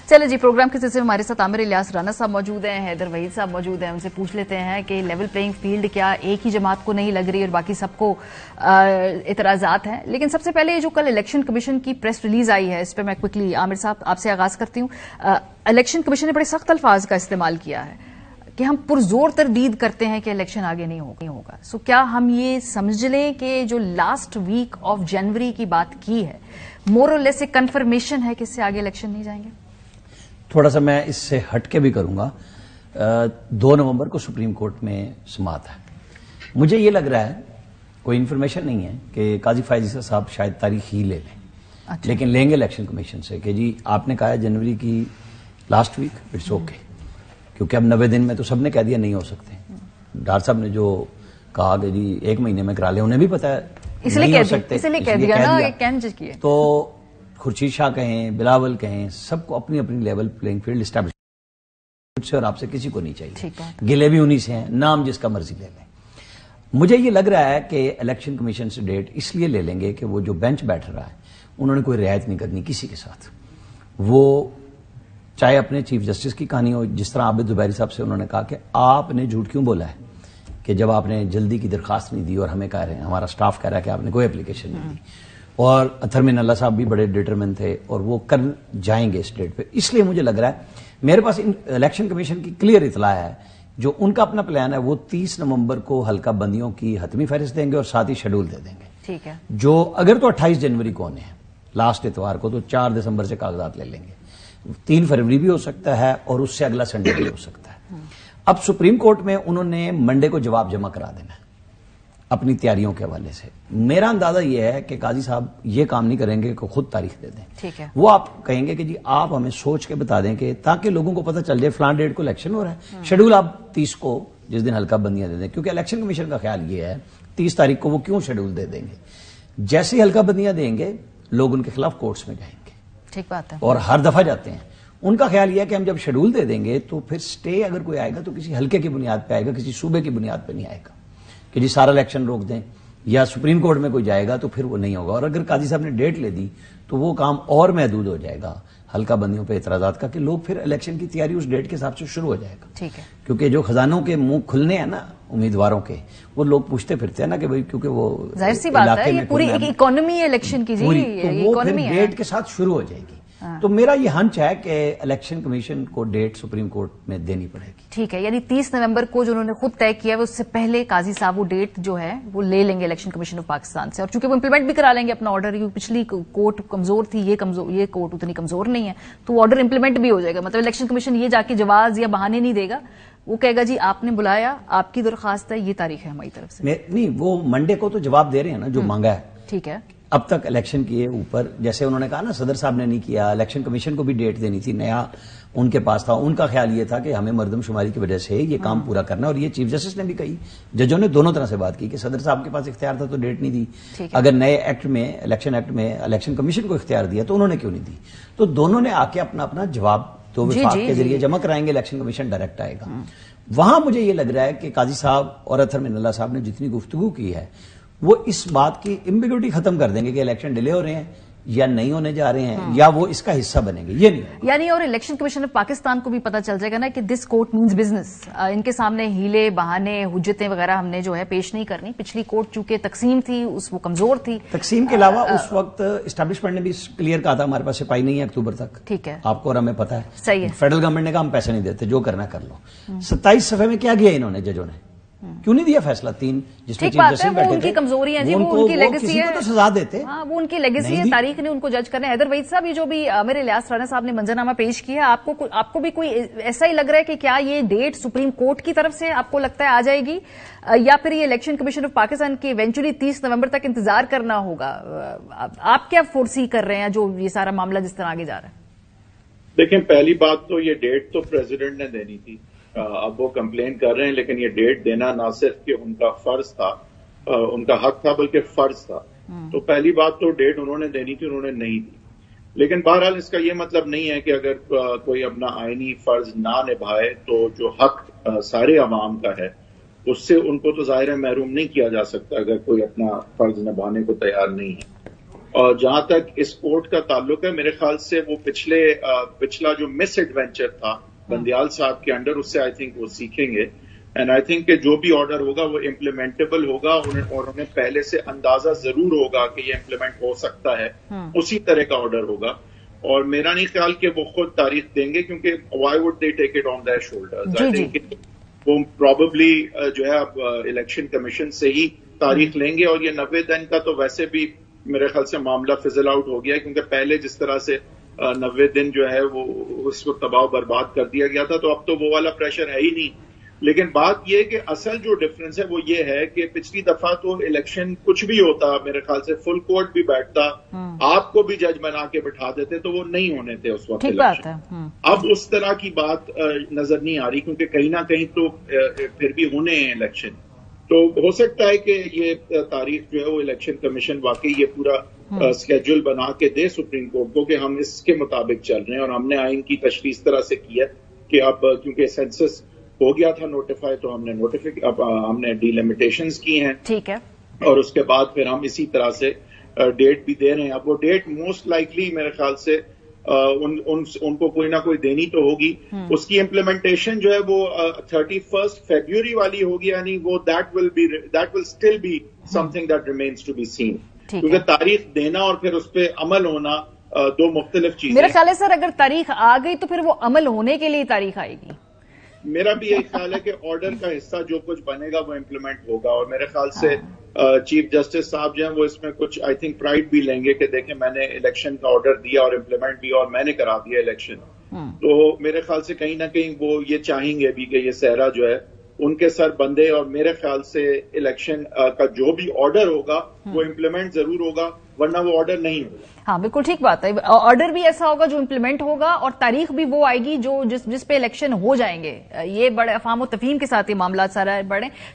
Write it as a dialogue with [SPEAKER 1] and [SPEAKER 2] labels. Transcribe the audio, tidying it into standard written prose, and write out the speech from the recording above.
[SPEAKER 1] चले जी, प्रोग्राम के सिलसिले में हमारे साथ आमिर इलियास राना साहब मौजूद हैं, हैदर वहीद साहब मौजूद हैं। उनसे पूछ लेते हैं कि लेवल प्लेइंग फील्ड क्या एक ही जमात को नहीं लग रही और बाकी सबको इतराजात हैं। लेकिन सबसे पहले ये जो कल इलेक्शन कमीशन की प्रेस रिलीज आई है, इस पर मैं क्विकली आमिर साहब आपसे आगाज करती हूँ। इलेक्शन कमीशन ने बड़े सख्त अल्फाज का इस्तेमाल किया है कि हम पुरजोर तरदीद करते हैं कि इलेक्शन आगे नहीं होगा। सो क्या हम ये समझ लें कि जो लास्ट वीक ऑफ जनवरी की बात की है, मोर और लेस एक कन्फर्मेशन है कि इससे आगे इलेक्शन नहीं जाएंगे?
[SPEAKER 2] थोड़ा सा मैं इससे हटके भी करूंगा। 2 नवंबर को सुप्रीम कोर्ट में समाअत है। मुझे ये लग रहा है, कोई इन्फॉर्मेशन नहीं है, कि काजी फायजी साहब शायद तारीख ही ले लें। अच्छा। लेकिन लेंगे इलेक्शन कमीशन से कि जी आपने कहा है जनवरी की लास्ट वीक, इट्स ओके, क्योंकि अब 90 दिन में तो सबने कह दिया नहीं हो सकते। डॉक्टर साहब ने जो कहा कि जी 1 महीने में करा ले, उन्हें भी पता है नहीं हो सकते,
[SPEAKER 1] इसलिए कह दिया।
[SPEAKER 2] तो खुर्शीद शाह कहें, बिलावल कहें, सबको अपनी अपनी लेवल प्लेइंग फील्ड एस्टैब्लिश से और आपसे किसी को नहीं चाहिए। गिले भी उन्हीं से हैं, नाम जिसका मर्जी ले लें। मुझे ये लग रहा है कि इलेक्शन कमीशन से डेट इसलिए ले लेंगे कि वो जो बेंच बैठ रहा है उन्होंने कोई रियायत नहीं करनी किसी के साथ। वो चाहे अपने चीफ जस्टिस की कहानी हो, जिस तरह आबिद जुबैरी साहब से उन्होंने कहा कि आपने झूठ क्यों बोला है कि जब आपने जल्दी की दरखास्त नहीं दी और हमें कह रहे हैं, हमारा स्टाफ कह रहा है कि आपने कोई एप्लीकेशन नहीं दी। और अथर मीन अल्लाह साहब भी बड़े डिटरमिन थे और वो कर जाएंगे इस डेट पे। इसलिए मुझे लग रहा है, मेरे पास इलेक्शन कमीशन की क्लियर इतला है, जो उनका अपना प्लान है वो 30 नवंबर को हल्का बंदियों की हतमी फहरिस्त देंगे और साथ ही शेड्यूल दे देंगे।
[SPEAKER 1] ठीक है।
[SPEAKER 2] जो अगर तो 28 जनवरी को होने हैं लास्ट इतवार को, तो 4 दिसंबर से कागजात ले लेंगे। 3 फरवरी भी हो सकता है और उससे अगला संडे भी हो सकता है। अब सुप्रीम कोर्ट में उन्होंने मंडे को जवाब जमा करा देना है अपनी तैयारियों के हवाले से। मेरा अंदाजा यह है कि काजी साहब ये काम नहीं करेंगे कि खुद तारीख दे दें।
[SPEAKER 1] ठीक है।
[SPEAKER 2] वो आप कहेंगे कि जी आप हमें सोच के बता दें, कि ताकि लोगों को पता चल जाए फलां डेट को इलेक्शन हो रहा है। शेड्यूल आप 30 को जिस दिन हल्का बंदियां दे दें, क्योंकि इलेक्शन कमीशन का ख्याल ये है 30 तारीख को वो क्यों शेड्यूल दे देंगे। जैसे ही हल्का बंदियां देंगे लोग उनके खिलाफ कोर्ट्स में जाएंगे।
[SPEAKER 1] ठीक बात है।
[SPEAKER 2] और हर दफा जाते हैं। उनका ख्याल यह है कि हम जब शेड्यूल दे देंगे तो फिर स्टे अगर कोई आएगा तो किसी हल्के की बुनियाद पे आएगा, किसी सूबे की बुनियाद पे नहीं आएगा कि जी सारा इलेक्शन रोक दें, या सुप्रीम कोर्ट में कोई जाएगा तो फिर वो नहीं होगा। और अगर काजी साहब ने डेट ले दी तो वो काम और महदूद हो जाएगा हल्का बंदियों पे इतराजात का, कि लोग फिर इलेक्शन की तैयारी उस डेट के हिसाब से शुरू हो जाएगा।
[SPEAKER 1] ठीक है।
[SPEAKER 2] क्योंकि जो खजानों के मुंह खुलने हैं ना उम्मीदवारों के, वो लोग पूछते फिरते हैं ना कि भाई, क्योंकि वो
[SPEAKER 1] जाहिर सी बात है, ये पूरी एक इकोनॉमी है इलेक्शन की जी,
[SPEAKER 2] तो वो फिर डेट के साथ शुरू हो जाएगी। तो मेरा ये हंच है कि इलेक्शन कमीशन को डेट सुप्रीम कोर्ट में देनी पड़ेगी। ठीक
[SPEAKER 1] है, यानी 30 नवंबर को जो उन्होंने खुद तय किया है, उससे पहले काजी साहब वो डेट जो है वो ले लेंगे इलेक्शन कमीशन ऑफ पाकिस्तान से। और चूंकि वो इंप्लीमेंट भी करा लेंगे अपना ऑर्डर, क्योंकि पिछली कोर्ट कमजोर थी, ये कोर्ट उतनी कमजोर नहीं है, तो ऑर्डर इंप्लीमेंट भी हो जाएगा। मतलब इलेक्शन कमीशन ये जाके जवाब या बहाने नहीं देगा, वो कहेगा जी आपने बुलाया, आपकी दरखास्त है, ये तारीख है हमारी तरफ से।
[SPEAKER 2] नहीं, वो मंडे को तो जवाब दे रहे हैं ना जो मांगा है।
[SPEAKER 1] ठीक है।
[SPEAKER 2] अब तक इलेक्शन के ऊपर, जैसे उन्होंने कहा ना सदर साहब ने नहीं किया, इलेक्शन कमीशन को भी डेट देनी थी, नया उनके पास था। उनका ख्याल ये था कि हमें मर्दमशुमारी की वजह से ये काम पूरा करना, और ये चीफ जस्टिस ने भी कही, जजों ने दोनों तरह से बात की कि सदर साहब के पास इख्तियार था तो डेट नहीं दी, अगर नए एक्ट में, इलेक्शन एक्ट में इलेक्शन कमीशन को इख्तियार दिया तो उन्होंने क्यों नहीं दी। तो दोनों ने आके अपना अपना जवाब तो विफाक के जरिए जमा कराएंगे, इलेक्शन कमीशन डायरेक्ट आएगा। वहां मुझे ये लग रहा है कि काजी साहब और अथर मीन अल्लाह साहब ने जितनी गुफ्तगू की है वो इस बात की एम्बिग्युइटी खत्म कर देंगे कि इलेक्शन डिले हो रहे हैं या नहीं होने जा रहे हैं, या वो इसका हिस्सा बनेंगे, ये नहीं।
[SPEAKER 1] यानी और इलेक्शन कमीशन ऑफ पाकिस्तान को भी पता चल जाएगा ना कि दिस कोर्ट मीन्स बिजनेस। इनके सामने हीले बहाने हुज्जतें वगैरह हमने जो है पेश नहीं करनी। पिछली कोर्ट चूंकि तकसीम थी, वो कमजोर थी।
[SPEAKER 2] तकसीम के अलावा उस वक्त एस्टैब्लिशमेंट ने भी क्लियर कहा था हमारे पास सिपाही नहीं है अक्टूबर तक।
[SPEAKER 1] ठीक है,
[SPEAKER 2] आपको और हमें पता है।
[SPEAKER 1] सही है।
[SPEAKER 2] फेडरल गवर्नमेंट ने कहा हम पैसे नहीं देते, जो करना कर लो। 27 सफे में क्या किया इन्होंने, जजों ने क्यों नहीं दिया फैसला 3, जिसमें चीफ जस्टिस बैठे थे।
[SPEAKER 1] उनकी कमजोरी है जी, वो उनकी लेगेसी है,
[SPEAKER 2] तो सजा देते।
[SPEAKER 1] हाँ, वो उनकी लेगेसी है, तारीख ने उनको जज करना है। हैदर वहीद साहब, ये जो भी आमिर इलियास राना साहब ने मंजरनामा पेश किया, आपको भी कोई ऐसा ही लग रहा है कि क्या ये डेट सुप्रीम कोर्ट की तरफ से आपको लगता है आ जाएगी, या फिर ये इलेक्शन कमीशन ऑफ पाकिस्तान की इवेंचुअली 30 नवंबर तक इंतजार करना होगा? आप क्या फोर्सी कर रहे हैं जो ये सारा मामला जिस तरह आगे जा रहा है?
[SPEAKER 3] देखें, पहली बात तो ये डेट तो प्रेसिडेंट ने देनी थी। अब वो कंप्लेन कर रहे हैं, लेकिन ये डेट देना ना सिर्फ कि उनका फर्ज था, उनका हक था, बल्कि फर्ज था। तो पहली बात तो डेट उन्होंने देनी थी, उन्होंने नहीं दी। लेकिन बहरहाल इसका ये मतलब नहीं है कि अगर कोई अपना आईनी फर्ज ना निभाए तो जो हक सारे अवाम का है उससे उनको तो ज़ाहिर है महरूम नहीं किया जा सकता अगर कोई अपना फर्ज निभाने को तैयार नहीं है। اور جہاں تک اس کوर्ट کا تعلق ہے میرے خیال سے وہ پچھلا جو مس ایڈونچر تھا بندیال صاحب کے انڈر اس سے آئی تھنک وہ سیکھیں گے اینڈ آئی تھنک کہ جو بھی آرڈر ہوگا وہ امپلیمنٹیبل ہوگا اور انہیں پہلے سے اندازہ ضرور ہوگا کہ یہ امپلیمنٹ ہو سکتا ہے اسی طرح کا آرڈر ہوگا اور میرا نہیں خیال کہ وہ خود تاریخ دیں گے کیونکہ why would they take it on their shoulders I think وہ پروبیبلی جو ہے اب الیکشن کمیشن سے ہی تاریخ لیں گے اور یہ 90 دن کا تو ویسے بھی میرے خیال سے معاملہ فزل آؤٹ ہو گیا کیونکہ پہلے جس طرح سے 90 دن جو ہے وہ اس کو تباہ برباد کر دیا گیا تھا تو اب تو وہ والا پریشر ہے ہی نہیں. لیکن بات یہ کہ اصل جو ڈفرنس ہے وہ یہ ہے کہ پچھلی دفعہ تو الیکشن کچھ بھی ہوتا میرے خیال سے فل کورٹ بھی بیٹھتا آپ کو بھی جج بنا کے بٹھا دیتے تو وہ نہیں ہونے تھے اس وقت الیکشن. اب اس طرح کی بات نظر نہیں آ رہی کیونکہ کہیں نہ کہیں تو پھر بھی ہونے ہیں الیکشن. تو ہو سکتا ہے کہ یہ تاریخ جو ہے وہ الیکشن کمیشن واقعی یہ پورا اسکیجول بنا کے دے سپریم کورٹ کو کہ ہم اس کے مطابق چل رہے ہیں اور ہم نے آئین کی تشریح اس طرح سے کی ہے کہ اب کیونکہ سینسس ہو گیا تھا نوٹیفائی تو ہم نے ڈیلیمیٹیشنز کی ہیں
[SPEAKER 1] ٹھیک ہے
[SPEAKER 3] اور اس کے بعد پھر ہم اسی طرح سے ڈیٹ بھی دے رہے ہیں. اب وہ ڈیٹ موسٹ لائکلی میرے خیال سے ان کو کوئی نہ کوئی دینی تو ہوگی. اس کی امپلیمنٹیشن جو ہے وہ 31 فیبروری والی ہوگی یعنی وہ that will still be something that remains to be seen کیونکہ تاریخ دینا اور پھر اس پہ عمل ہونا دو مختلف چیزیں.
[SPEAKER 1] میرا خیال ہے سر اگر تاریخ آ گئی تو پھر وہ عمل ہونے کے لیے تاریخ آئے گی.
[SPEAKER 3] میرا بھی یہی خیال ہے کہ آرڈر کا حصہ جو کچھ بنے گا وہ امپلیمنٹ ہوگا اور میرے خیال سے چیف جسٹس صاحب جو ہیں وہ اس میں کچھ آئی تھنک پرائڈ بھی لیں گے کہ دیکھیں میں نے الیکشن کا آرڈر دیا اور امپلیمنٹ بھی اور میں نے کرا دیا الیکشن. تو میرے خیال سے کہیں نہ کہیں وہ یہ چاہیں گے بھی کہ یہ صحرا جو ہے ان کے سر بندے اور میرے خیال سے الیکشن کا جو بھی آرڈر ہوگا وہ امپلیمنٹ ضرور ہوگا ورنہ وہ آرڈر نہیں ہوگا.
[SPEAKER 1] ہاں بالکل ٹھیک بات ہے. آرڈر بھی ایسا ہوگا جو امپلیمنٹ ہوگا اور تاریخ بھی وہ آئے گی جو جس پہ الیکشن ہو جائیں گے. یہ بڑے افہام و تفہیم کے ساتھ یہ معاملات سارا بڑھیں.